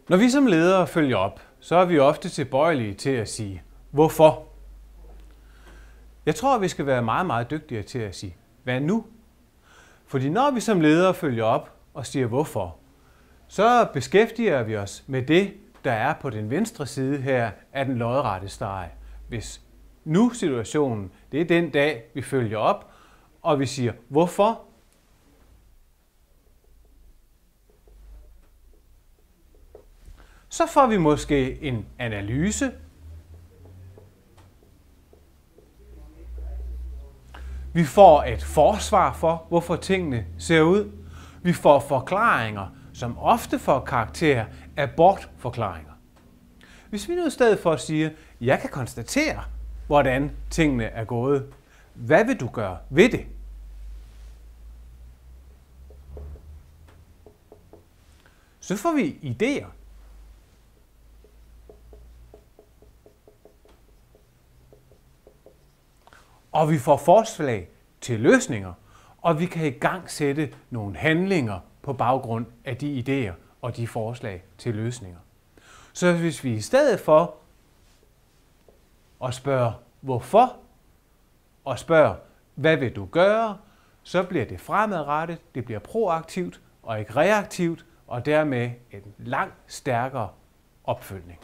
Når vi som ledere følger op, så er vi ofte tilbøjelige til at sige, hvorfor? Jeg tror, vi skal være meget, meget dygtigere til at sige, hvad nu? Fordi når vi som ledere følger op og siger hvorfor, så beskæftiger vi os med det, der er på den venstre side her af den lodrette streg. Hvis nu-situationen, det er den dag, vi følger op, og vi siger hvorfor, så får vi måske en analyse. Vi får et forsvar for, hvorfor tingene ser ud. Vi får forklaringer, som ofte får karakter af bortforklaringer. Hvis vi nu i stedet for siger, jeg kan konstatere, hvordan tingene er gået, hvad vil du gøre ved det? Så får vi idéer. Og vi får forslag til løsninger, og vi kan i gang sætte nogle handlinger på baggrund af de idéer og de forslag til løsninger. Så hvis vi i stedet for at spørge hvorfor, og spørge hvad vil du gøre, så bliver det fremadrettet, det bliver proaktivt og ikke reaktivt, og dermed en langt stærkere opfølgning.